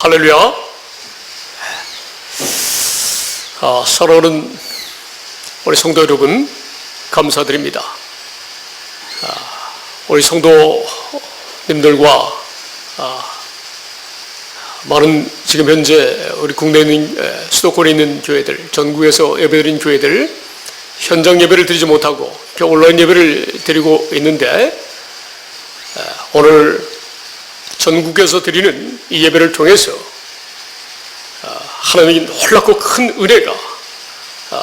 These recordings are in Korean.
할렐루야. 사랑하는 우리 성도 여러분, 감사드립니다. 우리 성도님들과 많은 지금 현재 우리 국내에 있는 수도권에 있는 교회들, 전국에서 예배드린 교회들, 현장 예배를 드리지 못하고 온라인 예배를 드리고 있는데, 오늘 전국에서 드리는 이 예배를 통해서 하나님의 놀랍고 큰 은혜가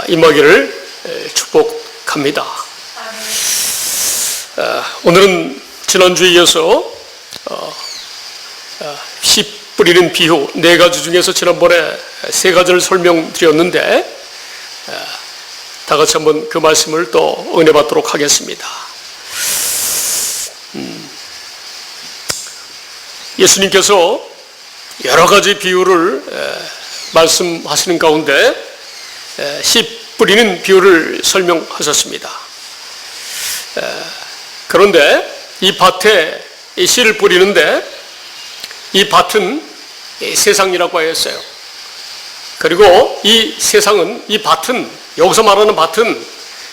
임하기를 축복합니다. 오늘은 지난주에 이어서 씨 뿌리는 비유 4가지 중에서 지난번에 3가지를 설명드렸는데, 다 같이 한번 그 말씀을 또 은혜 받도록 하겠습니다. 예수님께서 여러 가지 비유를 말씀하시는 가운데 씨 뿌리는 비유를 설명하셨습니다. 그런데 이 밭에 이 씨를 뿌리는데, 이 밭은 세상이라고 하였어요. 그리고 이 세상은, 이 밭은, 여기서 말하는 밭은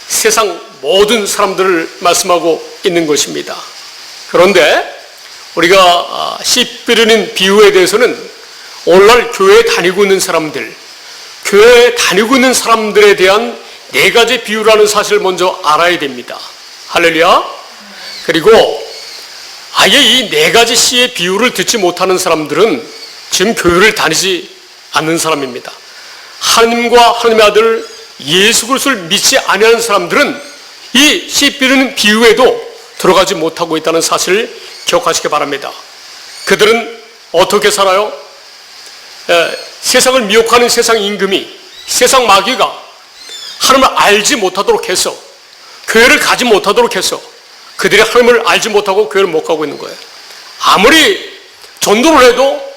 세상 모든 사람들을 말씀하고 있는 것입니다. 그런데 우리가 씨 뿌리는 비유에 대해서는 오늘날 교회에 다니고 있는 사람들, 교회에 다니고 있는 사람들에 대한 4가지 비유라는 사실을 먼저 알아야 됩니다. 할렐루야. 그리고 아예 이 4가지 씨의 비유를 듣지 못하는 사람들은 지금 교회를 다니지 않는 사람입니다. 하나님과 하나님의 아들 예수 그리스도를 믿지 아니하는 사람들은 이 씨 뿌리는 비유에도 들어가지 못하고 있다는 사실을 기억하시기 바랍니다. 그들은 어떻게 살아요? 세상을 미혹하는 세상 임금이, 세상 마귀가 하나님을 알지 못하도록 해서, 교회를 가지 못하도록 해서 그들이 하나님을 알지 못하고 교회를 못 가고 있는 거예요. 아무리 전도를 해도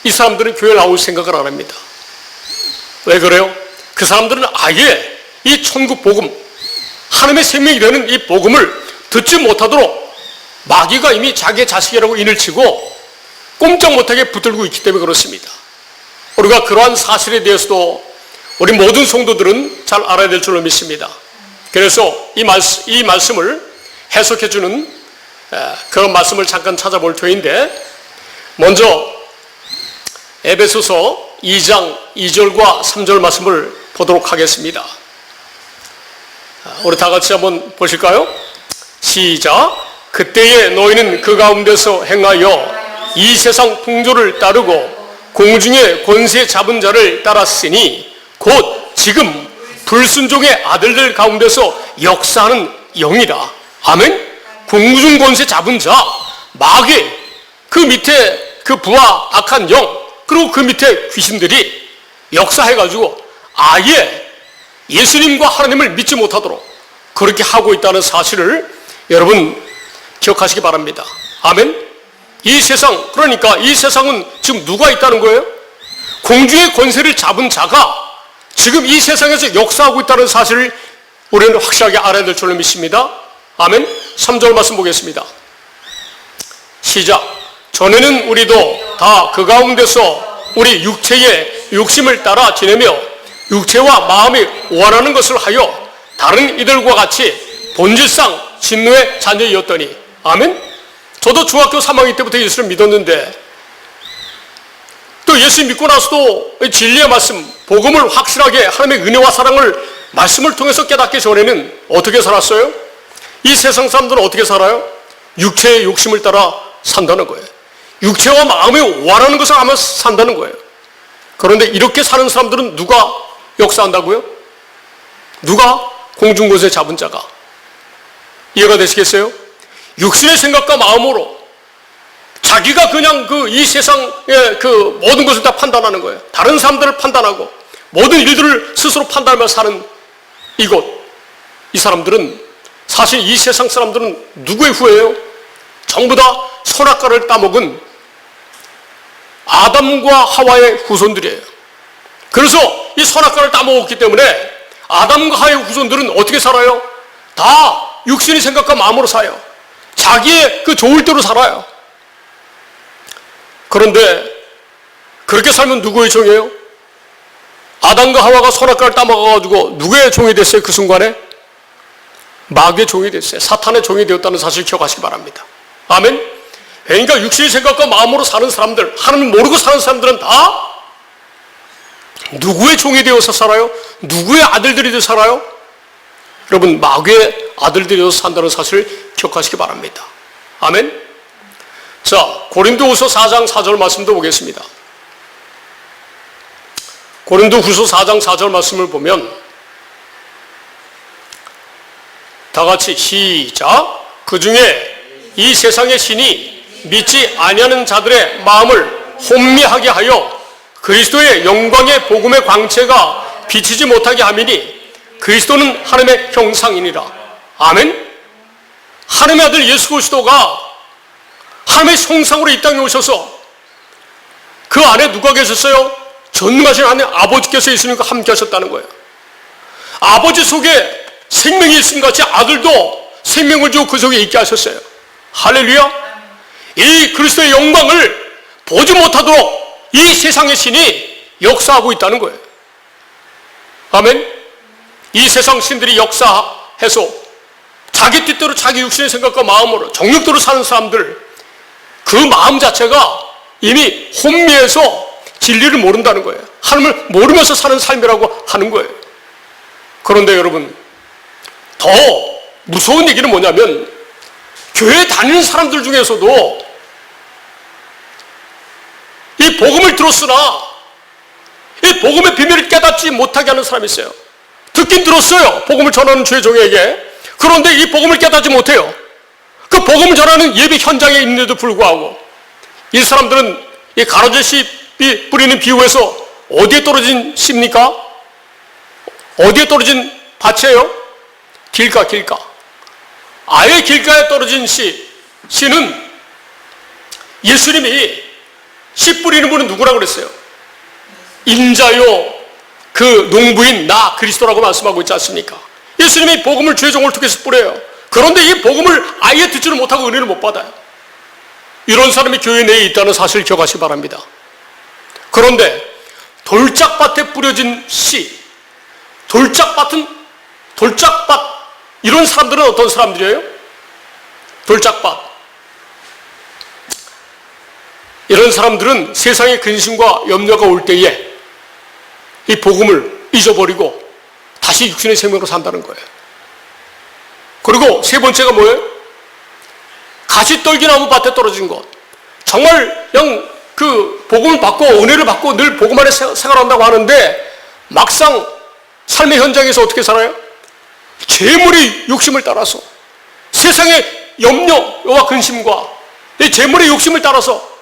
이 사람들은 교회에 나올 생각을 안 합니다. 왜 그래요? 그 사람들은 아예 이 천국 복음, 하나님의 생명이 되는 이 복음을 듣지 못하도록 마귀가 이미 자기의 자식이라고 인을 치고 꼼짝 못하게 붙들고 있기 때문에 그렇습니다. 우리가 그러한 사실에 대해서도 우리 모든 성도들은 잘 알아야 될 줄로 믿습니다. 그래서 이 말씀을 해석해주는 그런 말씀을 잠깐 찾아볼 터인데, 먼저 에베소서 2장 2절과 3절 말씀을 보도록 하겠습니다. 우리 다 같이 한번 보실까요? 시작. 그때에 너희는 그 가운데서 행하여 이 세상 풍조를 따르고 공중의 권세 잡은 자를 따랐으니 곧 지금 불순종의 아들들 가운데서 역사하는 영이라. 아멘. 공중 권세 잡은 자, 마귀, 그 밑에 그 부하 악한 영, 그리고 그 밑에 귀신들이 역사해가지고 아예 예수님과 하나님을 믿지 못하도록 그렇게 하고 있다는 사실을 여러분 기억하시기 바랍니다. 아멘. 이 세상, 그러니까 이 세상은 지금 누가 있다는 거예요? 공중의 권세를 잡은 자가 지금 이 세상에서 역사하고 있다는 사실을 우리는 확실하게 알아야 될 줄로 믿습니다. 아멘. 3절 말씀 보겠습니다. 시작. 전에는 우리도 다 그 가운데서 우리 육체의 욕심을 따라 지내며 육체와 마음이 원하는 것을 하여 다른 이들과 같이 본질상 진노의 자녀이었더니. 아멘. 저도 중학교 3학년 때부터 예수를 믿었는데, 또 예수 믿고 나서도 진리의 말씀, 복음을 확실하게 하나님의 은혜와 사랑을 말씀을 통해서 깨닫기 전에는 어떻게 살았어요? 이 세상 사람들은 어떻게 살아요? 육체의 욕심을 따라 산다는 거예요. 육체와 마음이 원하는 것을 하며 산다는 거예요. 그런데 이렇게 사는 사람들은 누가 역사한다고요? 누가 공중권세 잡은 자가? 이해가 되시겠어요? 육신의 생각과 마음으로 자기가 그냥 이 세상의 그 모든 것을 다 판단하는 거예요. 다른 사람들을 판단하고 모든 일들을 스스로 판단하며 사는 이곳, 이 사람들은 사실 이 세상 사람들은 누구의 후예요? 전부 다 선악과를 따먹은 아담과 하와의 후손들이에요. 그래서 이 선악과를 따먹었기 때문에 아담과 하와의 후손들은 어떻게 살아요? 다 육신의 생각과 마음으로 살아요. 자기의 그 좋을 대로 살아요. 그런데 그렇게 살면 누구의 종이에요? 아담과 하와가 선악과를 따먹어가지고 누구의 종이 됐어요? 그 순간에? 마귀의 종이 됐어요. 사탄의 종이 되었다는 사실 기억하시기 바랍니다. 아멘? 그러니까 육신의 생각과 마음으로 사는 사람들, 하나님 모르고 사는 사람들은 다 누구의 종이 되어서 살아요? 누구의 아들들이 되어서 살아요? 여러분, 마귀의 아들들이 되어서 산다는 사실을 기억하시기 바랍니다. 아멘? 자, 고린도후서 4장 4절 말씀도 보겠습니다. 고린도후서 4장 4절 말씀을 보면 다 같이 시작. 그 중에 이 세상의 신이 믿지 아니하는 자들의 마음을 혼미하게 하여 그리스도의 영광의 복음의 광채가 비치지 못하게 함이니 그리스도는 하나님의 형상이니라. 아멘. 하나님의 아들 예수 그리스도가 하나님의 형상으로 이 땅에 오셔서 그 안에 누가 계셨어요? 전능하신 하나님 아버지께서 예수님과 함께 하셨다는 거예요. 아버지 속에 생명이 있음 같이 아들도 생명을 주고 그 속에 있게 하셨어요. 할렐루야. 이 그리스도의 영광을 보지 못하도록 이 세상의 신이 역사하고 있다는 거예요. 아멘. 이 세상 신들이 역사해서 자기 뜻대로 자기 육신의 생각과 마음으로 정욕대로 사는 사람들, 그 마음 자체가 이미 혼미해서 진리를 모른다는 거예요. 하나님을 모르면서 사는 삶이라고 하는 거예요. 그런데 여러분, 더 무서운 얘기는 뭐냐면 교회 다니는 사람들 중에서도 이 복음을 들었으나 이 복음의 비밀을 깨닫지 못하게 하는 사람이 있어요. 듣긴 들었어요. 복음을 전하는 주의 종에게. 그런데 이 복음을 깨닫지 못해요. 그 복음을 전하는 예배 현장에 있는데도 불구하고 이 사람들은 이 가로질 씨 뿌리는 비유에서 어디에 떨어진 씨입니까? 어디에 떨어진 밭이에요? 길가. 아예 길가에 떨어진 씨는 예수님이 씨 뿌리는 분은 누구라고 그랬어요? 인자요, 그 농부인 나 그리스도라고 말씀하고 있지 않습니까? 예수님이 복음을 주의 종을 통해서 뿌려요. 그런데 이 복음을 아예 듣지를 못하고 은혜를 못 받아요. 이런 사람이 교회 내에 있다는 사실을 기억하시기 바랍니다. 그런데 돌짝밭에 뿌려진 씨, 돌짝밭, 이런 사람들은 어떤 사람들이에요? 돌짝밭. 이런 사람들은 세상의 근심과 염려가 올 때에 이 복음을 잊어버리고 다시 육신의 생명으로 산다는 거예요. 그리고 세 번째가 뭐예요? 가시떨기나무 밭에 떨어진 것. 정말 그냥 그 복음을 받고 은혜를 받고 늘 복음 안에 생활한다고 하는데 막상 삶의 현장에서 어떻게 살아요? 재물의 욕심을 따라서 세상의 염려와 근심과 이 재물의 욕심을 따라서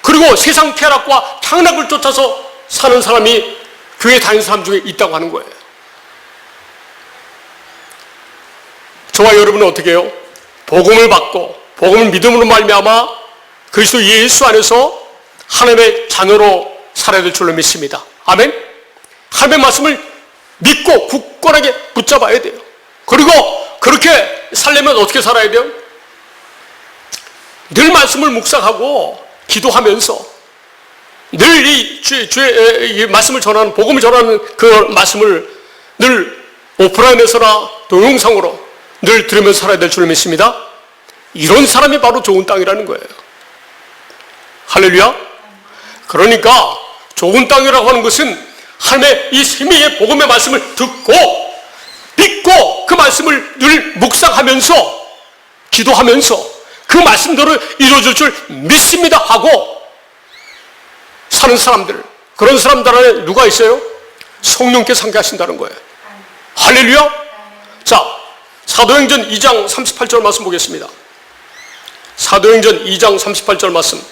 그리고 세상 쾌락과 향락을 쫓아서 사는 사람이 교회 다니는 사람 중에 있다고 하는 거예요. 저와 여러분은 어떻게 해요? 복음을 받고 복음을 믿음으로 말미암아 그리스도 예수 안에서 하나님의 자녀로 살아야 될 줄로 믿습니다. 아멘. 하나님의 말씀을 믿고 굳건하게 붙잡아야 돼요. 그리고 그렇게 살려면 어떻게 살아야 돼요? 늘 말씀을 묵상하고 기도하면서 늘 이 말씀을 전하는, 복음을 전하는 그 말씀을 늘 오프라인에서나 동영상으로 늘 들으면서 살아야 될 줄 믿습니다. 이런 사람이 바로 좋은 땅이라는 거예요. 할렐루야. 그러니까 좋은 땅이라고 하는 것은 하나님의 이 생명의 복음의 말씀을 듣고 믿고 그 말씀을 늘 묵상하면서 기도하면서 그 말씀대로 이루어질 줄 믿습니다 하고 사는 사람들, 그런 사람들 안에 누가 있어요? 성령께서 함께 하신다는 거예요. 할렐루야. 자, 사도행전 2장 38절 말씀 보겠습니다. 사도행전 2장 38절 말씀.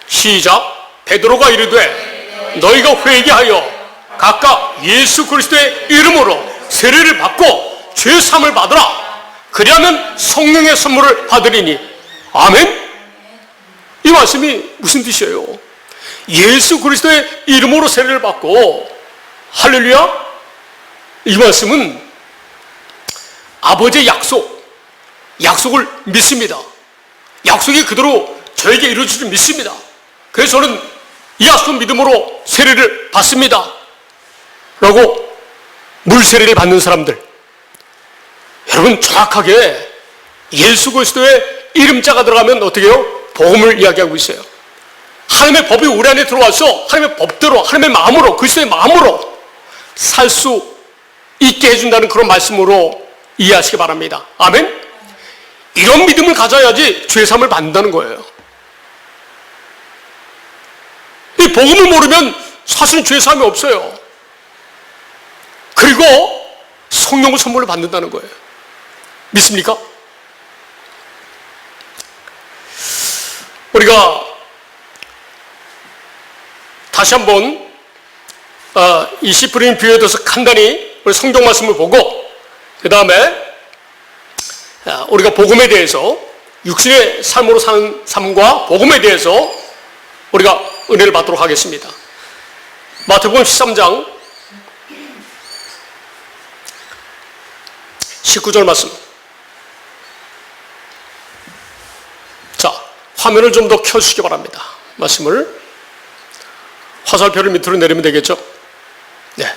시작. 베드로가 이르되 너희가 회개하여 각각 예수 그리스도의 이름으로 세례를 받고 죄 사함을 받으라. 그리하면 성령의 선물을 받으리니. 아멘. 이 말씀이 무슨 뜻이에요? 예수 그리스도의 이름으로 세례를 받고, 할렐루야. 이 말씀은 아버지의 약속, 약속을 믿습니다. 약속이 그대로 저에게 이루어질 줄 믿습니다. 그래서 저는 이 약속 믿음으로 세례를 받습니다. 라고 물 세례를 받는 사람들, 여러분 정확하게 예수 그리스도의 이름자가 들어가면 어떻게 해요? 복음을 이야기하고 있어요. 하나님의 법이 우리 안에 들어와서 하나님의 법대로, 하나님의 마음으로, 그리스도의 마음으로 살 수 있게 해준다는 그런 말씀으로 이해하시기 바랍니다. 아멘? 이런 믿음을 가져야지 죄사함을 받는다는 거예요. 이 복음을 모르면 사실은 죄사함이 없어요. 그리고 성령의 선물을 받는다는 거예요. 믿습니까? 우리가 다시 한번 이 씨 뿌리는 비유에 대해서 간단히 우리 성경 말씀을 보고 그 다음에 우리가 복음에 대해서 육신의 삶으로 사는 삶과 복음에 대해서 우리가 은혜를 받도록 하겠습니다. 마태복음 13장 19절 말씀. 자, 화면을 좀 더 켜주시기 바랍니다. 말씀을 화살표를 밑으로 내리면 되겠죠? 네.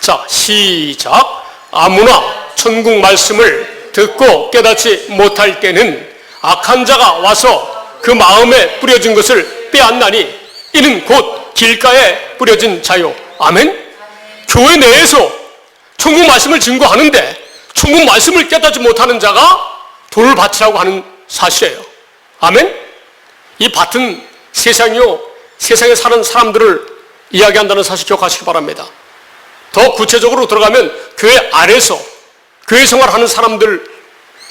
자, 시작. 아무나 천국 말씀을 듣고 깨닫지 못할 때는 악한 자가 와서 그 마음에 뿌려진 것을 빼앗나니 이는 곧 길가에 뿌려진 자요. 아멘? 교회 내에서 천국 말씀을 증거하는데 천국 말씀을 깨닫지 못하는 자가 돈을 바치라고 하는 사실이에요. 아멘? 이 밭은 세상이요, 세상에 사는 사람들을 이야기한다는 사실 기억하시기 바랍니다. 더 구체적으로 들어가면 교회 안에서 교회 생활하는 사람들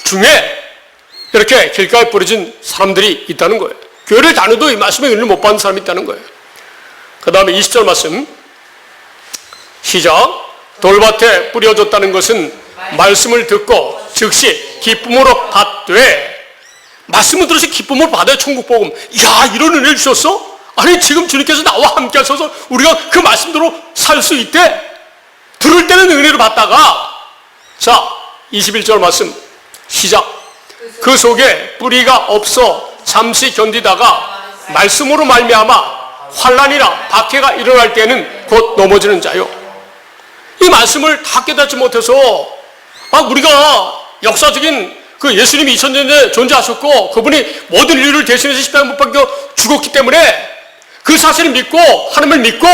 중에 이렇게 길가에 뿌려진 사람들이 있다는 거예요. 교회를 다녀도 이 말씀의 은혜를 못 받는 사람이 있다는 거예요. 그 다음에 20절 말씀 시작. 돌밭에 뿌려졌다는 것은 말씀을 듣고 즉시 기쁨으로 받되, 말씀을 들어서 기쁨으로 받아야 천국 복음. 야, 이런 은혜를 주셨어? 아니 지금 주님께서 나와 함께 하셔서 우리가 그 말씀대로 살 수 있대. 들을 때는 은혜를 받다가, 자 21절 말씀 시작. 그 속에 뿌리가 없어 잠시 견디다가 말씀으로 말미암아 환난이나 박해가 일어날 때는 곧 넘어지는 자요. 이 말씀을 다 깨닫지 못해서 우리가 역사적인 그 예수님이 2000년 전에 존재하셨고 그분이 모든 인류를 대신해서 십자가에 못 박혀 죽었기 때문에 그 사실을 믿고 하나님을 믿고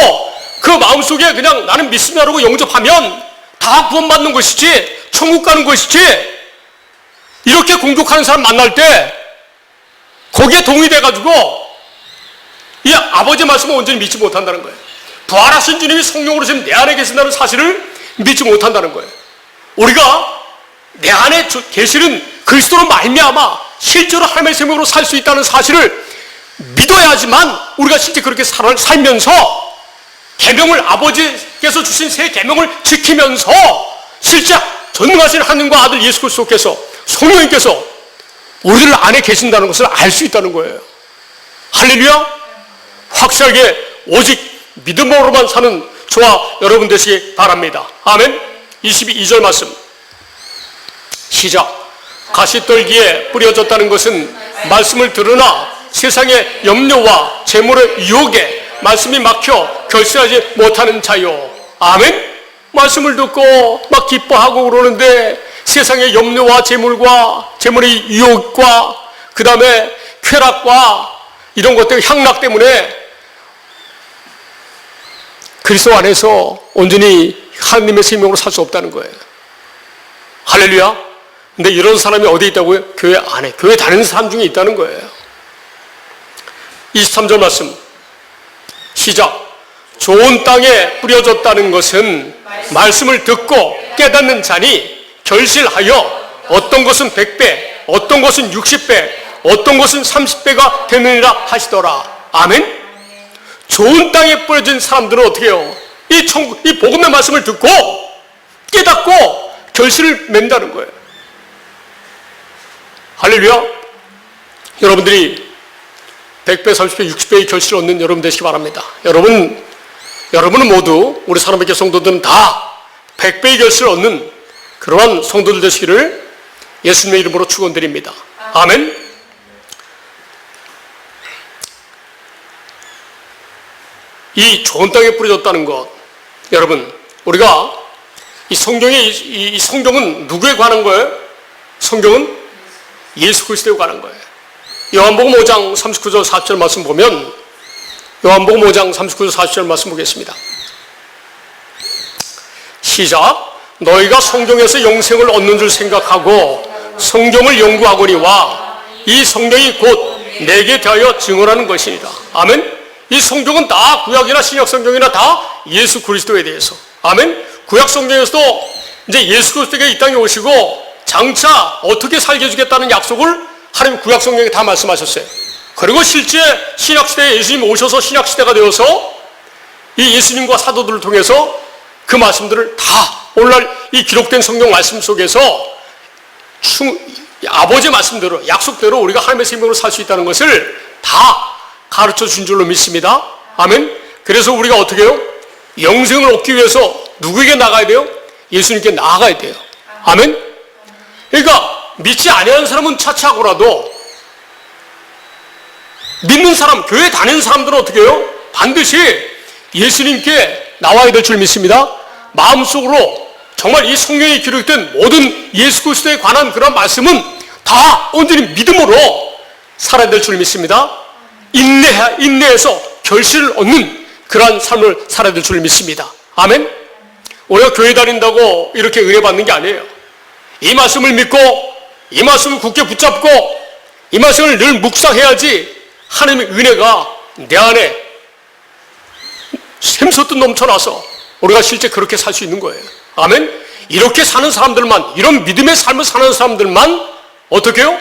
그 마음속에 그냥 나는 믿습니다라고 영접하면 다 구원받는 것이지 천국 가는 것이지, 이렇게 공격하는 사람 만날 때 거기에 동의돼가지고 이 아버지의 말씀을 온전히 믿지 못한다는 거예요. 부활하신 주님이 성령으로 지금 내 안에 계신다는 사실을 믿지 못한다는 거예요. 우리가 내 안에 계시는 그리스도로 말미암아 실제로 하나님의 생명으로 살 수 있다는 사실을 믿어야지만 우리가 실제 그렇게 살면서 계명을, 아버지께서 주신 새 계명을 지키면서 실제 전능하신 하나님과 아들 예수 그리스도께서, 성령님께서 우리들 안에 계신다는 것을 알 수 있다는 거예요. 할렐루야. 확실하게 오직 믿음으로만 사는 저와 여러분 되시기 바랍니다. 아멘. 22절 말씀 시작. 가시떨기에 뿌려졌다는 것은 말씀을 들으나 세상의 염려와 재물의 유혹에 말씀이 막혀 결실하지 못하는 자요. 아멘. 말씀을 듣고 막 기뻐하고 그러는데 세상의 염려와 재물의 유혹과 그 다음에 쾌락과 이런 것들, 향락 때문에 그리스도 안에서 온전히 하나님의 생명으로 살 수 없다는 거예요. 할렐루야. 근데 이런 사람이 어디 있다고요? 교회 안에, 교회 다니는 사람 중에 있다는 거예요. 23절 말씀 시작. 좋은 땅에 뿌려졌다는 것은 말씀을 듣고 깨닫는 자니 결실하여 어떤 것은 100배, 어떤 것은 60배, 어떤 것은 30배가 되느니라 하시더라. 아멘. 좋은 땅에 뿌려진 사람들은 어떻게 해요? 이 복음의 말씀을 듣고 깨닫고 결실을 맺는다는 거예요. 할렐루야. 여러분들이 100배, 30배, 60배의 결실을 얻는 여러분 되시기 바랍니다. 여러분은 모두, 우리 사랑받게 성도들은 다 100배의 결실을 얻는 그러한 성도들 되시기를 예수님의 이름으로 축원드립니다. 아멘. 이 좋은 땅에 뿌려졌다는 것, 여러분, 우리가 이 성경은 누구에 관한 거예요? 성경은 예수 그리스도에 관한 거예요. 요한복음 5장 39절 40절 말씀 보면, 요한복음 5장 39절 40절 말씀 보겠습니다. 시작. 너희가 성경에서 영생을 얻는 줄 생각하고 성경을 연구하거니와 이 성경이 곧 내게 대하여 증언하는 것이니라. 아멘. 이 성경은 다 구약이나 신약 성경이나 다 예수 그리스도에 대해서. 아멘. 구약 성경에서도 이제 예수 그리스도가 이 땅에 오시고 장차 어떻게 살게 해주겠다는 약속을 하나님 구약 성경에 다 말씀하셨어요. 그리고 실제 신약 시대에 예수님 오셔서 신약 시대가 되어서 이 예수님과 사도들을 통해서 그 말씀들을 다 오늘날 이 기록된 성경 말씀 속에서 아버지의 말씀대로 약속대로 우리가 하나님의 생명으로 살 수 있다는 것을 다 가르쳐 준 줄로 믿습니다. 아멘. 그래서 우리가 어떻게 해요? 영생을 얻기 위해서 누구에게 나가야 돼요? 예수님께 나아가야 돼요. 아멘. 그러니까 믿지 아니하는 사람은 차치하고라도 믿는 사람, 교회 다니는 사람들은 어떻게 해요? 반드시 예수님께 나와야 될 줄 믿습니다. 마음속으로 정말 이 성경에 기록된 모든 예수 그리스도에 관한 그런 말씀은 다 온전히 믿음으로 살아야 될 줄 믿습니다. 인내해서 결실을 얻는 그러한 삶을 살아야 될 줄 믿습니다. 아멘. 우리가 교회 다닌다고 이렇게 은혜 받는 게 아니에요. 이 말씀을 믿고 이 말씀을 굳게 붙잡고 이 말씀을 늘 묵상해야지 하나님의 은혜가 내 안에 샘솟듯 넘쳐나서 우리가 실제 그렇게 살 수 있는 거예요. 아멘. 이렇게 사는 사람들만, 이런 믿음의 삶을 사는 사람들만 어떻게 해요?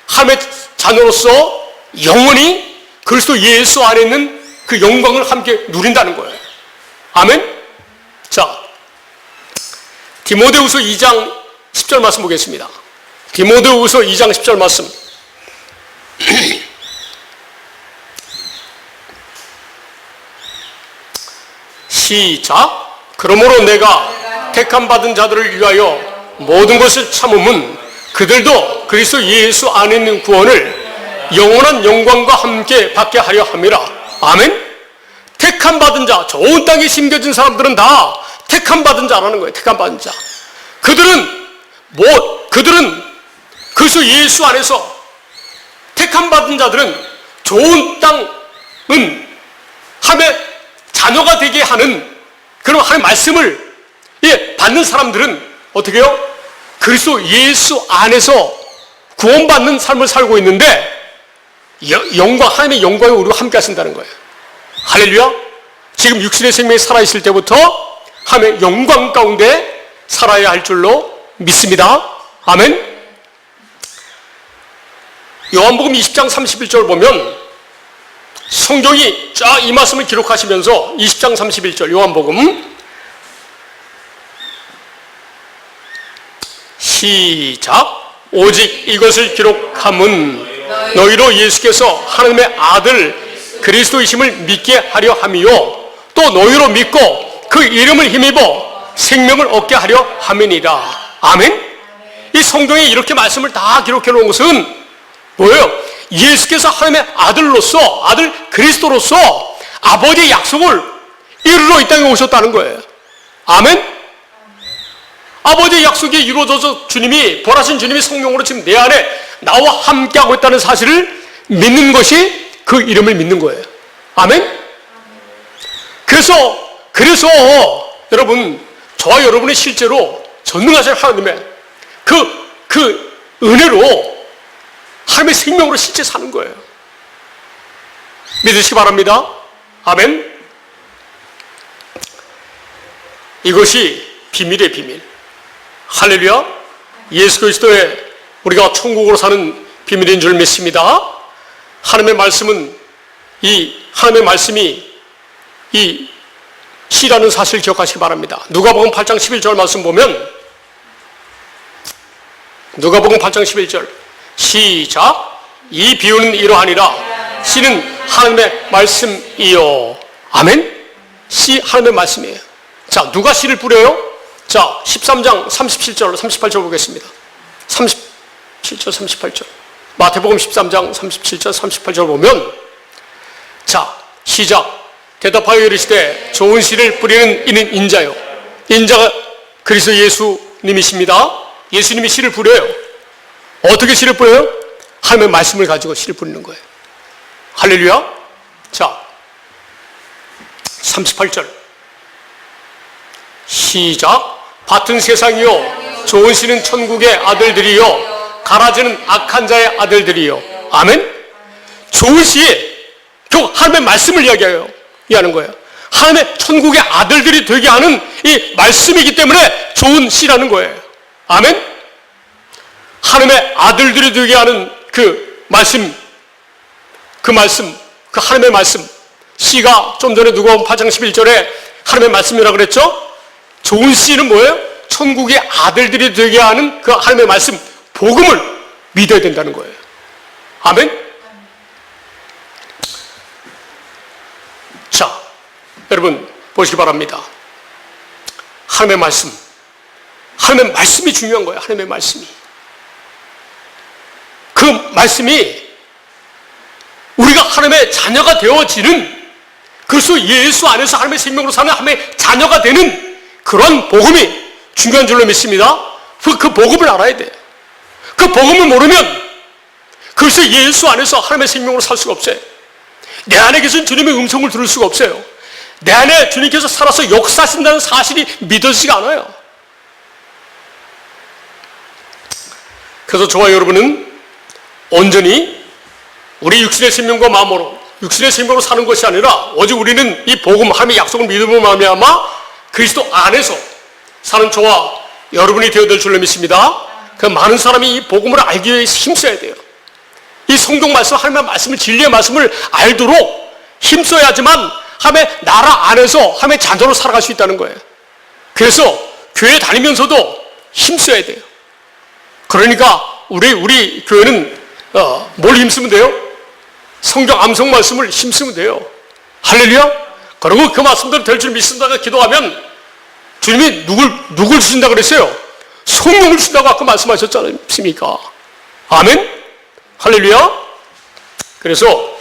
하나님의 자녀로서 영원히 그리스도 예수 안에 있는 그 영광을 함께 누린다는 거예요. 아멘. 자, 디모데후서 2장 10절 말씀 보겠습니다. 디모데후서 2장 10절 말씀. 시작. 그러므로 내가 택함 받은 자들을 위하여 모든 것을 참음은 그들도 그리스도 예수 안에 있는 구원을 영원한 영광과 함께 받게 하려 함이라. 아멘. 택함 받은 자, 좋은 땅에 심겨진 사람들은 다 택함 받은 자라는 거예요. 택함 받은 자. 그들은 그리스도 예수 안에서 택함 받은 자들은 좋은 땅은 하나님의 자녀가 되게 하는 그런 하나님의 말씀을 받는 사람들은 어떻게 해요? 그리스도 예수 안에서 구원받는 삶을 살고 있는데 영광, 하나님의 영광에 우리가 함께 하신다는 거예요. 할렐루야. 지금 육신의 생명이 살아있을 때부터 하나님의 영광 가운데 살아야 할 줄로 믿습니다. 아멘. 요한복음 20장 31절 보면 성경이 쫙 이 말씀을 기록하시면서 20장 31절 요한복음 시작. 오직 이것을 기록함은 너희로 예수께서 하나님의 아들 그리스도이심을 믿게 하려 함이요 또 너희로 믿고 그 이름을 힘입어 생명을 얻게 하려 함이니라. 아멘. 이 성경에 이렇게 말씀을 다 기록해 놓은 것은 뭐예요? 예수께서 하나님의 아들로서, 아들 그리스도로서 아버지의 약속을 이루러 이 땅에 오셨다는 거예요. 아멘. 아버지의 약속이 이루어져서 주님이, 벌하신 주님이 성령으로 지금 내 안에 나와 함께하고 있다는 사실을 믿는 것이 그 이름을 믿는 거예요. 아멘. 그래서 여러분, 저와 여러분이 실제로 전능하신 하나님의 그 은혜로 하나님의 생명으로 실제 사는 거예요. 믿으시기 바랍니다. 아멘. 이것이 비밀의 비밀. 할렐루야. 예수 그리스도의 우리가 천국으로 사는 비밀인 줄 믿습니다. 하나님의 말씀은 하나님의 말씀이 이 시라는 사실을 기억하시기 바랍니다. 누가복음 8장 11절 말씀 보면 누가복음 8장 11절 시작. 이 비유는 이러하니라. 시는 하나님의 말씀이요. 아멘. 시 하나님의 말씀이에요. 자, 누가 시를 뿌려요? 자, 13장 37절 38절 보겠습니다. 37절, 38절. 마태복음 13장 37절, 38절 보면, 자, 시작. 대답하여 이르시되 좋은 씨를 뿌리는 이는 인자요. 인자가 그리스도 예수님이십니다. 예수님이 씨를 뿌려요. 어떻게 씨를 뿌려요? 하나님의 말씀을 가지고 씨를 뿌리는 거예요. 할렐루야. 자, 38절. 시작. 밭은 세상이요 좋은 씨는 천국의 아들들이요 가라지는 악한 자의 아들들이요. 아멘. 좋은 씨, 결국 하나님의 말씀을 이야기하는 거예요. 하나님의 천국의 아들들이 되게 하는 이 말씀이기 때문에 좋은 씨라는 거예요. 아멘. 하나님의 아들들이 되게 하는 그 말씀, 그 하나님의 말씀. 씨가 좀 전에 누가복음 8장 11절에 하나님의 말씀이라고 그랬죠? 좋은 씨는 뭐예요? 천국의 아들들이 되게 하는 그 하나님의 말씀, 복음을 믿어야 된다는 거예요. 아멘? 자, 여러분 보시기 바랍니다. 하나님의 말씀이 중요한 거예요. 하나님의 말씀이. 그 말씀이 우리가 하나님의 자녀가 되어지는, 그리스도 예수 안에서 하나님의 생명으로 사는 하나님의 자녀가 되는 그런 복음이 중요한 줄로 믿습니다. 그 복음을 알아야 돼요. 그 복음을 모르면 그리스도 예수 안에서 하나님의 생명으로 살 수가 없어요. 내 안에 계신 주님의 음성을 들을 수가 없어요. 내 안에 주님께서 살아서 역사하신다는 사실이 믿어지지가 않아요. 그래서 저와 여러분은 온전히 우리 육신의 생명과 마음으로, 육신의 생명으로 사는 것이 아니라 오직 우리는 이 복음, 하나님의 약속을 믿음으로 말미암아 그리스도 안에서 사는 저와 여러분이 되어야 줄로 믿습니다. 그 많은 사람이 이 복음을 알기 위해 힘써야 돼요. 이 성경 말씀, 하나님의 말씀을, 진리의 말씀을 알도록 힘써야지만 하나님의 나라 안에서 하나님의 자녀로 살아갈 수 있다는 거예요. 그래서 교회 다니면서도 힘써야 돼요. 그러니까 우리 교회는 뭘 힘쓰면 돼요? 성경 암송 말씀을 힘쓰면 돼요. 할렐루야. 그리고 그 말씀대로 될 줄 믿습니다. 기도하면 주님이 누굴 주신다고 그랬어요? 성령을 주신다고 아까 말씀하셨지 않습니까? 아멘. 할렐루야. 그래서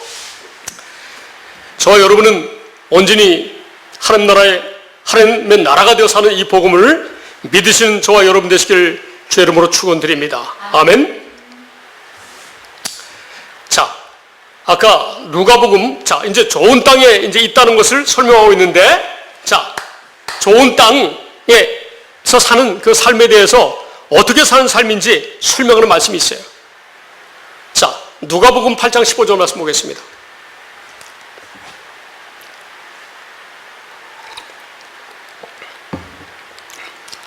저와 여러분은 온전히 하나님의 나라가 되어 사는 이 복음을 믿으시는 저와 여러분 되시길 주의 이름으로 축원드립니다. 아멘. 자, 아까 누가복음, 자, 이제 좋은 땅에 이제 있다는 것을 설명하고 있는데, 자, 좋은 땅에서 사는 그 삶에 대해서 어떻게 사는 삶인지 설명하는 말씀이 있어요. 자, 누가복음 8장 15절 말씀 보겠습니다.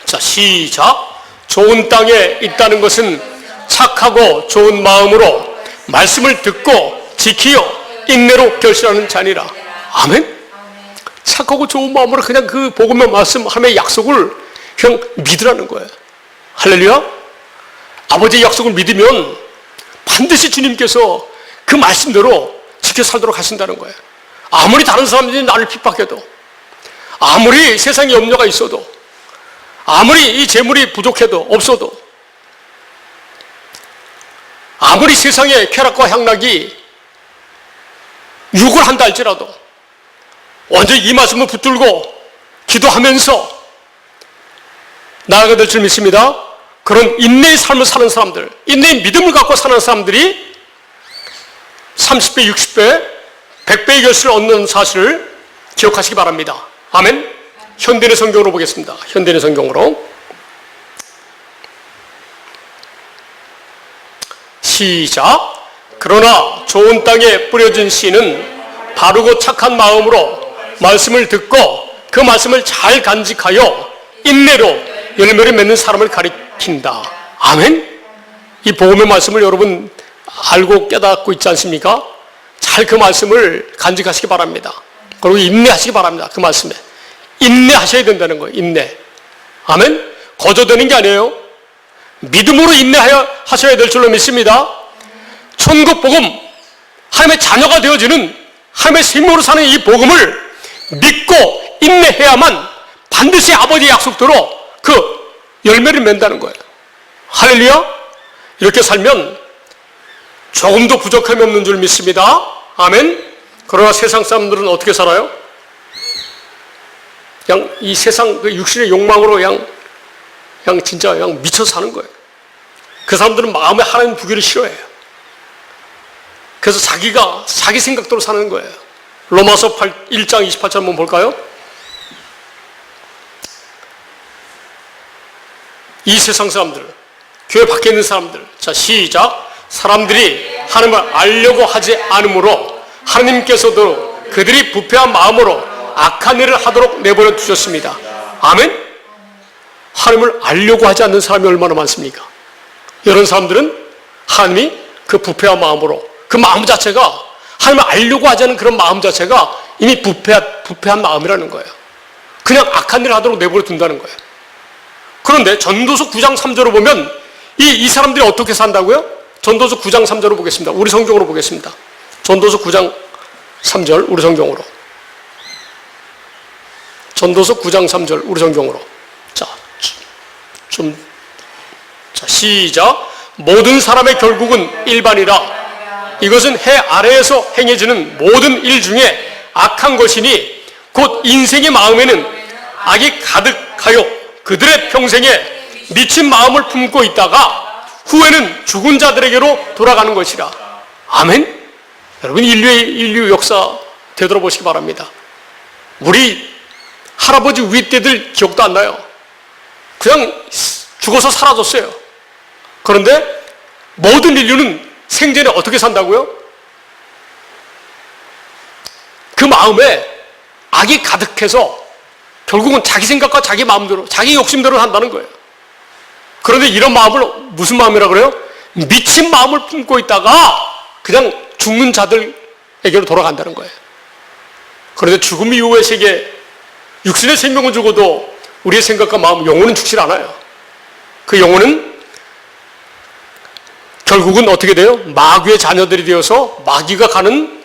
자, 시작. 좋은 땅에 있다는 것은 착하고 좋은 마음으로 말씀을 듣고 지키어 인내로 결실하는 자니라. 아멘. 착하고 좋은 마음으로 그냥 그 복음의 말씀, 하나님의 약속을 그냥 믿으라는 거예요. 할렐루야. 아버지의 약속을 믿으면 반드시 주님께서 그 말씀대로 지켜 살도록 하신다는 거예요. 아무리 다른 사람들이 나를 핍박해도, 아무리 세상에 염려가 있어도, 아무리 이 재물이 부족해도 없어도, 아무리 세상의 쾌락과 향락이 유혹을 한다 할지라도 완전히 이 말씀을 붙들고 기도하면서 나아가야 될 줄 믿습니다. 그런 인내의 삶을 사는 사람들, 인내의 믿음을 갖고 사는 사람들이 30배, 60배, 100배의 결실을 얻는 사실을 기억하시기 바랍니다. 아멘. 현대인의 성경으로 보겠습니다. 현대인의 성경으로. 시작. 그러나 좋은 땅에 뿌려진 씨는 바르고 착한 마음으로 말씀을 듣고 그 말씀을 잘 간직하여 인내로 열매를 맺는 사람을 가리킨다. 아멘. 이 복음의 말씀을 여러분 알고 깨닫고 있지 않습니까? 잘 그 말씀을 간직하시기 바랍니다. 그리고 인내하시기 바랍니다. 그 말씀에 인내하셔야 된다는 거예요. 인내. 아멘. 거저되는 게 아니에요. 믿음으로 인내하셔야 될 줄로 믿습니다. 천국 복음, 하나님의 자녀가 되어지는 하나님의 생명으로 사는 이 복음을 믿고 인내해야만 반드시 아버지의 약속대로 그 열매를 맺는다는 거예요. 할렐루야. 이렇게 살면 조금도 부족함이 없는 줄 믿습니다. 아멘. 그러나 세상 사람들은 어떻게 살아요? 그냥 이 세상 그 육신의 욕망으로 그냥 진짜 그냥 미쳐 사는 거예요. 그 사람들은 마음에 하나님 부기를 싫어해요. 그래서 자기 생각대로 사는 거예요. 로마서 1장 28절 한번 볼까요? 이 세상 사람들, 교회 밖에 있는 사람들. 자, 시작. 사람들이 하나님을 알려고 하지 않으므로 하나님께서도 그들이 부패한 마음으로 악한 일을 하도록 내버려 두셨습니다. 아멘? 하나님을 알려고 하지 않는 사람이 얼마나 많습니까? 이런 사람들은 하나님이 그 부패한 마음으로, 그 마음 자체가, 하나님을 알려고 하지 않는 그런 마음 자체가 이미 부패한 마음이라는 거예요. 그냥 악한 일을 하도록 내버려 둔다는 거예요. 그런데 전도서 9장 3절을 보면 이 사람들이 어떻게 산다고요? 전도서 9장 3절을 보겠습니다. 우리 성경으로 보겠습니다. 전도서 9장 3절 우리 성경으로. 전도서 9장 3절 우리 성경으로. 자, 시작. 모든 사람의 결국은 일반이라. 이것은 해 아래에서 행해지는 모든 일 중에 악한 것이니 곧 인생의 마음에는 악이 가득하여 그들의 평생에 미친 마음을 품고 있다가 후에는 죽은 자들에게로 돌아가는 것이라. 아멘? 여러분, 인류 역사 되돌아보시기 바랍니다. 우리 할아버지 윗대들 기억도 안 나요. 그냥 죽어서 사라졌어요. 그런데 모든 인류는 생전에 어떻게 산다고요? 그 마음에 악이 가득해서 결국은 자기 생각과 자기 마음대로, 자기 욕심대로 산다는 거예요. 그런데 이런 마음을 무슨 마음이라고 그래요? 미친 마음을 품고 있다가 그냥 죽는 자들에게로 돌아간다는 거예요. 그런데 죽음 이후의 세계, 육신의 생명은 죽어도 우리의 생각과 마음, 영혼은 죽질 않아요. 그 영혼은 결국은 어떻게 돼요? 마귀의 자녀들이 되어서 마귀가 가는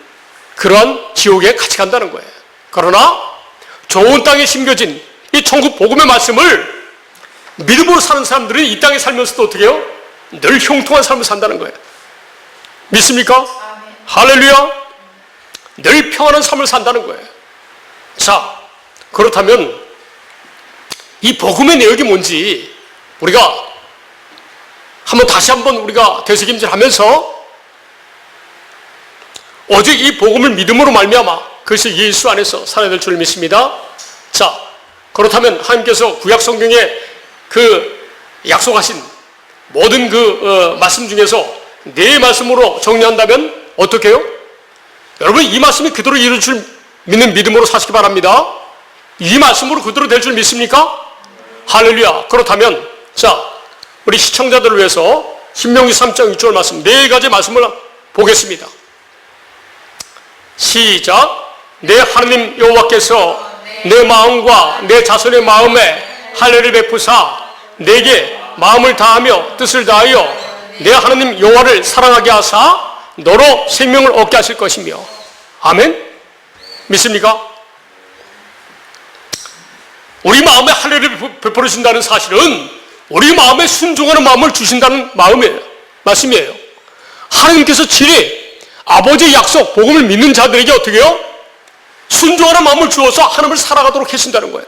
그러한 지옥에 같이 간다는 거예요. 그러나 좋은 땅에 심겨진 이 천국 복음의 말씀을 믿음으로 사는 사람들은 이 땅에 살면서도 어떻게 해요? 늘 형통한 삶을 산다는 거예요. 믿습니까? 아멘. 할렐루야. 늘 평안한 삶을 산다는 거예요. 자, 그렇다면 이 복음의 내용이 뭔지 우리가 다시 한번 우리가 되새김질하면서 오직 이 복음을 믿음으로 말미암아 그것이 예수 안에서 살아야 될 줄 믿습니다. 자, 그렇다면 하나님께서 구약 성경에 그 약속하신 모든 그 말씀 중에서 네 말씀으로 정리한다면 어떻게 해요? 여러분, 이 말씀이 그대로 이룰 줄 믿는 믿음으로 사시기 바랍니다. 이 말씀으로 그대로 될 줄 믿습니까? 할렐루야. 그렇다면 자, 우리 시청자들을 위해서 신명기 3장 6절 말씀 네 가지 말씀을 보겠습니다. 시작. 내 하나님 여호와께서 내 마음과 내 자손의 마음에 할례를 베푸사 내게 마음을 다하며 뜻을 다하여 내 하나님 여호와를 사랑하게 하사 너로 생명을 얻게 하실 것이며. 아멘? 믿습니까? 우리 마음에 할례를 베풀으신다는 사실은 우리 마음에 순종하는 마음을 주신다는 마음이에요. 말씀이에요. 하나님께서 친히 아버지의 약속, 복음을 믿는 자들에게 어떻게 해요? 순종하는 마음을 주어서 하나님을 살아가도록 하신다는 거예요.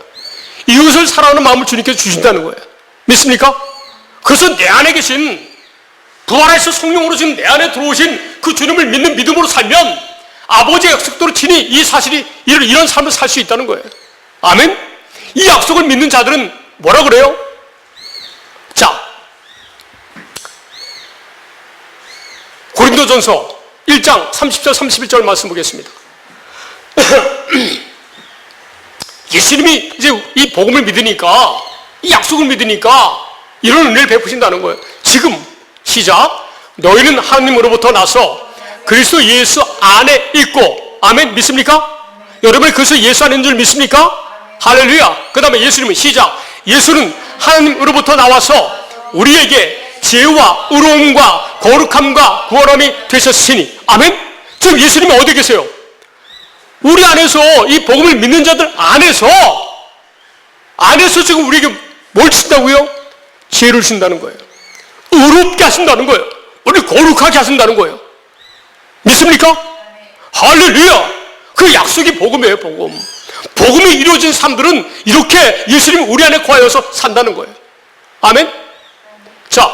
이웃을 사랑하는 마음을 주님께서 주신다는 거예요. 믿습니까? 그래서 내 안에 계신 부활해서 성령으로 지금 내 안에 들어오신 그 주님을 믿는 믿음으로 살면 아버지의 약속대로 친히 이 사실이 이런 삶을 살 수 있다는 거예요. 아멘? 이 약속을 믿는 자들은 뭐라 그래요? 자, 고린도전서 1장 30절 31절 말씀 보겠습니다. 예수님이 이제 이 복음을 믿으니까, 이 약속을 믿으니까 이런 은혜를 베푸신다는 거예요. 지금 시작. 너희는 하나님으로부터 나서 그리스도 예수 안에 있고. 아멘. 믿습니까? 여러분이 그리스도 예수 안에 있는 줄 믿습니까? 할렐루야. 그 다음에 예수님은 시작. 예수는 하나님으로부터 나와서 우리에게 지혜와 의로움과 거룩함과 구원함이 되셨으니. 아멘. 지금 예수님이 어디 계세요? 우리 안에서, 이 복음을 믿는 자들 안에서 지금 우리에게 뭘 주신다고요? 지혜를 주신다는 거예요. 의롭게 하신다는 거예요. 우리 거룩하게 하신다는 거예요. 믿습니까? 할렐루야. 그 약속이 복음이에요. 복음. 복음이 이루어진 사람들은 이렇게 예수님이 우리 안에 거하여서 산다는 거예요. 아멘. 자,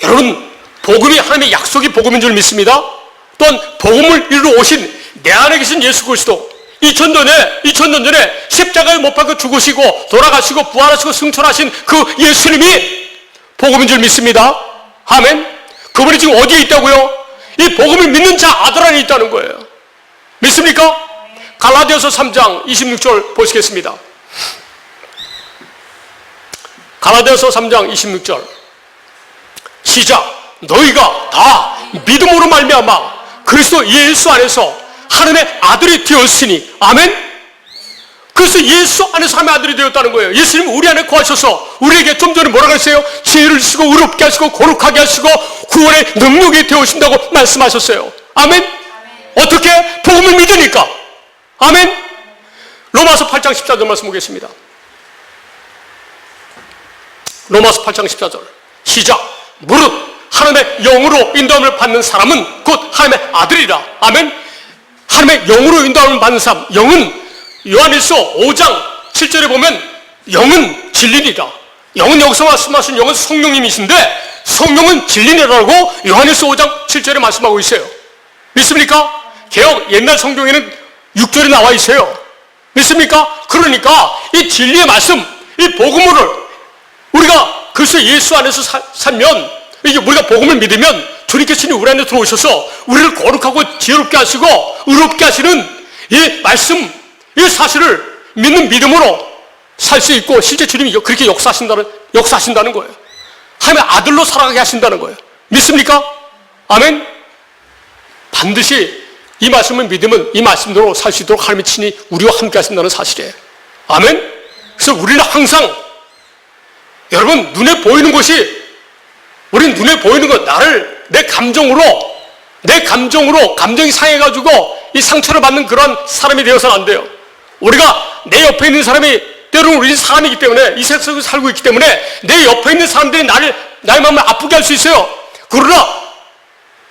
여러분, 복음이 하나님의 약속이 복음인 줄 믿습니다. 또한 복음을 이루러 오신 내 안에 계신 예수 그리스도, 2000년 전에 십자가에 못 박혀 죽으시고 돌아가시고 부활하시고 승천하신 그 예수님이 복음인 줄 믿습니다. 아멘. 그분이 지금 어디에 있다고요? 이 복음을 믿는 자 아들 안에 있다는 거예요. 믿습니까? 갈라디아서 3장 26절 보시겠습니다. 갈라디아서 3장 26절 시작. 너희가 다 믿음으로 말미암아 그리스도 예수 안에서 하나님의 아들이 되었으니. 아멘. 그래서 예수 안에서 하나님의 아들이 되었다는 거예요. 예수님 우리 안에 거하셔서 우리에게 좀 전에 뭐라고 했어요? 죄를 지시고 의롭게 하시고 거룩하게 하시고 구원의 능력이 되어신다고 말씀하셨어요. 아멘. 어떻게? 복음을 믿으니까. 아멘. 로마서 8장 14절 말씀 보겠습니다. 로마서 8장 14절 시작. 무릇 하나님의 영으로 인도함을 받는 사람은 곧 하나님의 아들이라. 아멘. 하나님의 영으로 인도함을 받는 사람, 영은 요한일서 5장 7절에 보면 영은 진리니라. 영은 여기서 말씀하신 영은 성령님이신데 성령은 진리니라고 요한일서 5장 7절에 말씀하고 있어요. 믿습니까? 개역 옛날 성경에는 6절에 나와 있어요. 믿습니까? 그러니까 이 진리의 말씀, 이 복음을 우리가 그리스도 예수 안에서 살면, 이게 우리가 복음을 믿으면 주님께서 우리 안에 들어오셔서 우리를 거룩하고 지혜롭게 하시고 의롭게 하시는 이 말씀, 이 사실을 믿는 믿음으로 살 수 있고 실제 주님이 그렇게 역사하신다는 거예요. 하나님의 아들로 살아가게 하신다는 거예요. 믿습니까? 아멘. 반드시 이 말씀을 믿으면 이 말씀대로 살 수 있도록 하나님이 친히 우리와 함께 하신다는 사실이에요. 아멘. 그래서 우리는 항상 여러분 눈에 보이는 것이, 우리는 눈에 보이는 것, 나를 내 감정으로 감정이 상해가지고 이 상처를 받는 그런 사람이 되어서는 안 돼요. 우리가 내 옆에 있는 사람이, 때로는 우리는 사람이기 때문에 이 세상에 살고 있기 때문에 내 옆에 있는 사람들이 나의 마음을 아프게 할 수 있어요. 그러나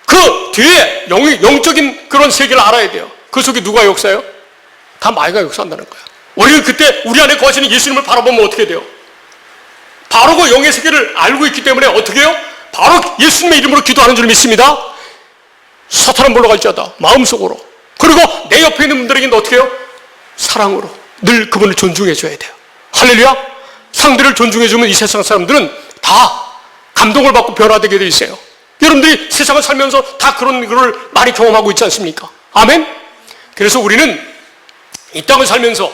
그 뒤에 영적인 그런 세계를 알아야 돼요. 그 속에 누가 역사해요? 다 마귀가 역사한다는 거예요. 우리는 그때 우리 안에 거하시는 예수님을 바라보면 어떻게 돼요? 바로 그 영의 세계를 알고 있기 때문에 어떻게 해요? 바로 예수님의 이름으로 기도하는 줄 믿습니다. 사탄은 물러갈지어다 마음속으로. 그리고 내 옆에 있는 분들에게는 어떻게 해요? 사랑으로 늘 그분을 존중해 줘야 돼요. 할렐루야. 상대를 존중해 주면 이 세상 사람들은 다 감동을 받고 변화되게 돼 있어요. 여러분들이 세상을 살면서 다 그런 걸 많이 경험하고 있지 않습니까? 아멘. 그래서 우리는 이 땅을 살면서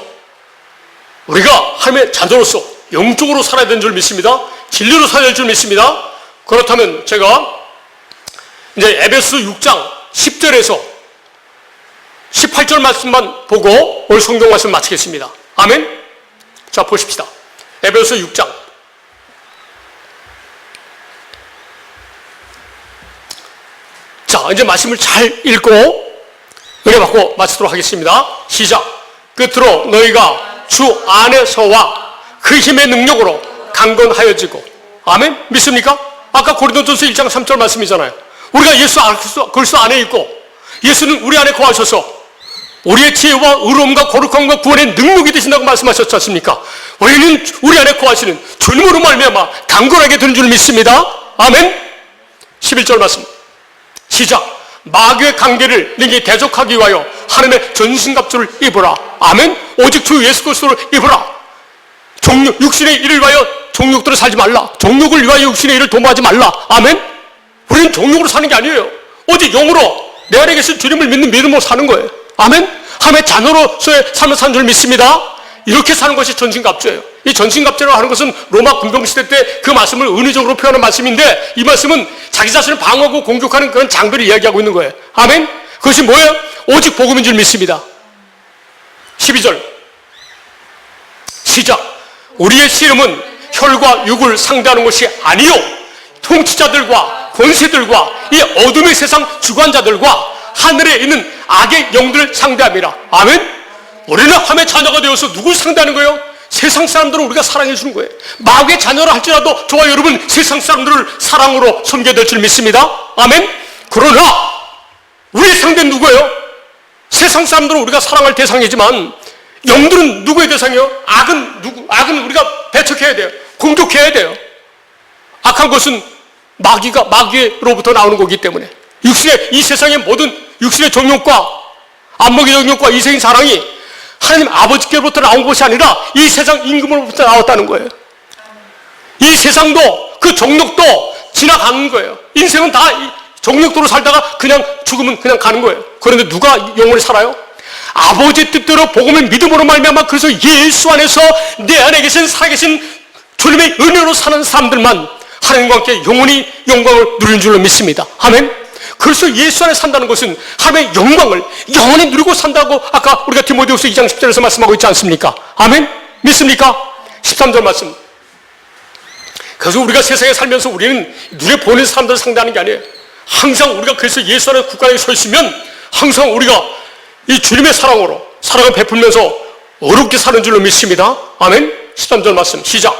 우리가 하나님의 자녀로서 영적으로 살아야 되는 줄 믿습니다. 진리로 살아야 될 줄 믿습니다. 그렇다면 제가 이제 에베소 6장 10절에서 18절 말씀만 보고 오늘 성경 말씀 마치겠습니다. 아멘. 자, 보십시다. 에베소 6장. 자, 이제 말씀을 잘 읽고 은혜 받고 마치도록 하겠습니다. 시작. 끝으로 너희가 주 안에서와 그 힘의 능력으로 강건하여지고. 아멘. 믿습니까? 아까 고린도전서 1장 3절 말씀이잖아요. 우리가 예수 그리스도 안에 있고 예수는 우리 안에 거하셔서 우리의 지혜와 의로움과 거룩함과 구원의 능력이 되신다고 말씀하셨지 않습니까? 우리는 우리 안에 거하시는 주님으로 말미암아 강건하게 되는 줄 믿습니다. 아멘. 11절 말씀 시작. 마귀의 관계를 능히 대적하기 위하여 하나님의 전신갑주를 입으라. 아멘. 오직 주 예수 그리스도를 입으라. 육신의 일을 위하여 종육대로 살지 말라. 종육을 위하여 육신의 일을 도모하지 말라. 아멘. 우리는 종육으로 사는 게 아니에요. 오직 영으로 내 안에 계신 주님을 믿는 믿음으로 사는 거예요. 아멘. 하나님의 자녀로서의 삶을 사는 줄 믿습니다. 이렇게 사는 것이 전신갑주예요. 이 전신갑주라고 하는 것은 로마 군병시대 때 그 말씀을 은유적으로 표현한 말씀인데, 이 말씀은 자기 자신을 방어하고 공격하는 그런 장비를 이야기하고 있는 거예요. 아멘. 그것이 뭐예요? 오직 복음인 줄 믿습니다. 12절 시작. 우리의 씨름은 혈과 육을 상대하는 것이 아니요 통치자들과 권세들과 이 어둠의 세상 주관자들과 하늘에 있는 악의 영들을 상대함이라. 아멘. 우리는 하나님의 자녀가 되어서 누굴 상대하는 거예요? 세상 사람들을 우리가 사랑해 주는 거예요. 마귀의 자녀라 할지라도 저와 여러분 세상 사람들을 사랑으로 섬겨야 될 줄 믿습니다. 아멘. 그러나 우리의 상대는 누구예요? 세상 사람들은 우리가 사랑할 대상이지만 영들은 누구의 대상이에요? 악은 우리가 배척해야 돼요. 공격해야 돼요. 악한 것은 마귀로부터 나오는 거기 때문에 이 세상의 모든 육신의 정욕과 안목의 정욕과 이생의 사랑이 하나님 아버지께로부터 나온 것이 아니라 이 세상 임금으로부터 나왔다는 거예요. 이 세상도 그 정욕도 지나가는 거예요. 인생은 다 정욕도로 살다가 그냥 죽으면 그냥 가는 거예요. 그런데 누가 영원히 살아요? 아버지 뜻대로 복음을 믿음으로 말미암아 그래서 예수 안에서 내 안에 계신 살아계신 주님의 은혜로 사는 사람들만 하나님과 함께 영원히 영광을 누리는 줄로 믿습니다. 아멘. 그래서 예수 안에 산다는 것은 하나님의 영광을 영원히 누리고 산다고 아까 우리가 디모데후서 2장 10절에서 말씀하고 있지 않습니까? 아멘. 믿습니까? 13절 말씀. 그래서 우리가 세상에 살면서 우리는 눈에 보이는 사람들을 상대하는 게 아니에요. 항상 우리가 그래서 예수 안에 국가에 서 있으면 항상 우리가 이 주님의 사랑으로 사랑을 베풀면서 어렵게 사는 줄로 믿습니다. 아멘. 13절 말씀 시작.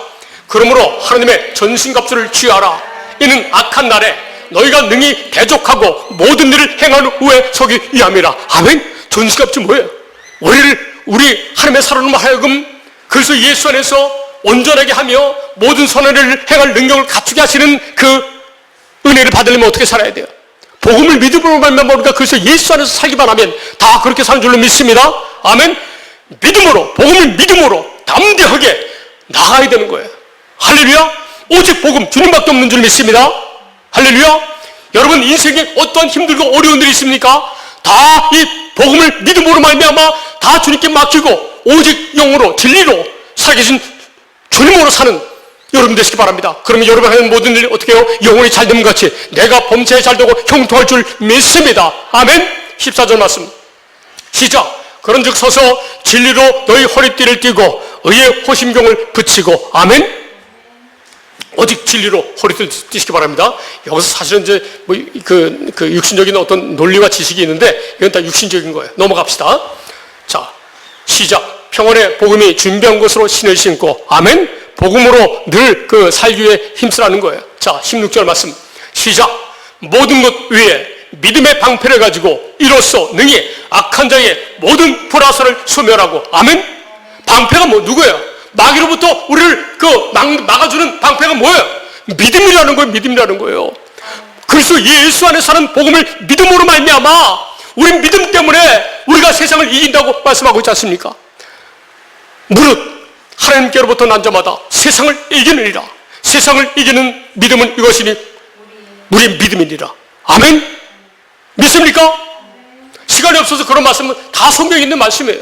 그러므로 하나님의 전신갑주를 취하라. 이는 악한 날에 너희가 능히 대적하고 모든 일을 행하는 후에 서기 위함이라. 아멘. 전신갑주 뭐예요? 우리 하나님의 사람으로 하여금 그래서 예수 안에서 온전하게 하며 모든 선언을 행할 능력을 갖추게 하시는 그 은혜를 받으려면 어떻게 살아야 돼요? 복음을 믿음으로 말미암아 우리가 그래서 예수 안에서 살기만 하면 다 그렇게 사는 줄로 믿습니다. 아멘. 믿음으로 복음을 믿음으로 담대하게 나가야 되는 거예요. 할렐루야. 오직 복음 주님밖에 없는 줄 믿습니다. 할렐루야. 여러분 인생에 어떠한 힘들고 어려운 일이 있습니까? 다 이 복음을 믿음으로 말미암아 다 주님께 맡기고 오직 영으로 진리로 살아계신 주님으로 사는 여러분 되시기 바랍니다. 그러면 여러분 하는 모든 일 어떻게 해요? 영혼이 잘 되는 것 같이 내가 범죄에 잘 되고 형통할 줄 믿습니다. 아멘. 14절 말씀 시작. 그런즉 서서 진리로 너희 허리띠를 띠고 의의 호심경을 붙이고 아멘. 오직 진리로 허리띠를 띠시기 바랍니다. 여기서 사실은 이제 그 육신적인 어떤 논리와 지식이 있는데 이건 다 육신적인 거예요. 넘어갑시다. 자 시작. 평안의 복음이 준비한 것으로 신을 신고 아멘. 복음으로 늘 그 살기에 힘쓰라는 거예요. 자 16절 말씀 시작. 모든 것 위에 믿음의 방패를 가지고 이로써 능히 악한 자의 모든 불화설을 소멸하고 아멘. 방패가 누구예요? 마귀로부터 우리를 막아주는 방패가 뭐예요? 믿음이라는 거예요. 믿음이라는 거예요. 그래서 예수 안에 사는 복음을 믿음으로 말미암아 우리 믿음 때문에 우리가 세상을 이긴다고 말씀하고 있지 않습니까? 무릇 하나님께로부터 난 자마다 세상을 이기느니라. 세상을 이기는 믿음은 이것이니 우리의 믿음이니라. 아멘. 믿습니까? 시간이 없어서 그런 말씀은 다 성경에 있는 말씀이에요.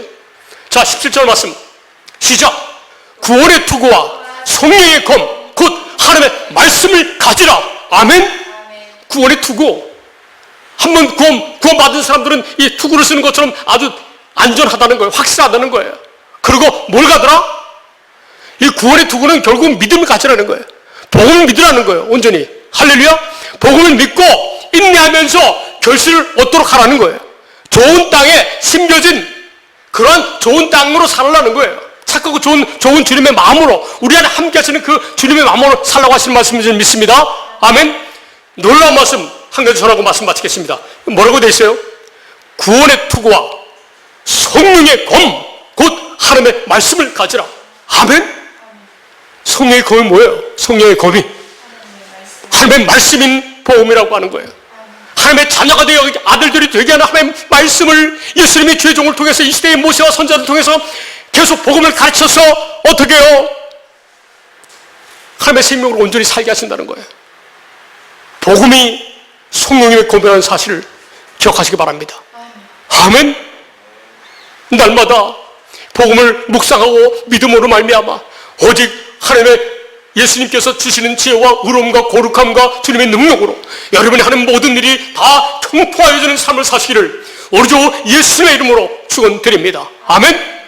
자 17절 말씀 시작. 구원의 투구와 성령의 검 곧 하나님의 말씀을 가지라. 아멘. 구원의 투구. 한번 구원받은 사람들은 이 투구를 쓰는 것처럼 아주 안전하다는 거예요. 확실하다는 거예요. 그리고 뭘 가더라? 이 구원의 투구는 결국은 믿음을 가지라는 거예요. 복음을 믿으라는 거예요. 온전히. 할렐루야. 복음을 믿고 인내하면서 결실을 얻도록 하라는 거예요. 좋은 땅에 심겨진 그런 좋은 땅으로 살아라는 거예요. 착하고 좋은 주님의 마음으로 우리 안에 함께 하시는 그 주님의 마음으로 살라고 하시는 말씀을 믿습니다. 아멘. 놀라운 말씀 한 가지 전하고 말씀 마치겠습니다. 뭐라고 되어 있어요? 구원의 투구와 성령의 검 곧 하나님의 말씀을 가지라. 아멘. 성령의 검이 뭐예요? 성령의 검이 하나님의 말씀인 복음이라고 하는 거예요. 하나님의 자녀가 되어 아들들이 되게 하는 하나님의 말씀을 예수님의 주의 종을 통해서 이 시대의 모세와 선자를 통해서 계속 복음을 가르쳐서 어떻게 해요? 하나님의 생명으로 온전히 살게 하신다는 거예요. 복음이 성령님의 검이라는 사실을 기억하시기 바랍니다. 아멘. 날마다 복음을 묵상하고 믿음으로 말미암아 오직 하나님의 예수님께서 주시는 지혜와 의로움과 거룩함과 주님의 능력으로 여러분이 하는 모든 일이 다 통포하여지는 삶을 사시기를 우리 주 예수님의 이름으로 축원드립니다. 아멘.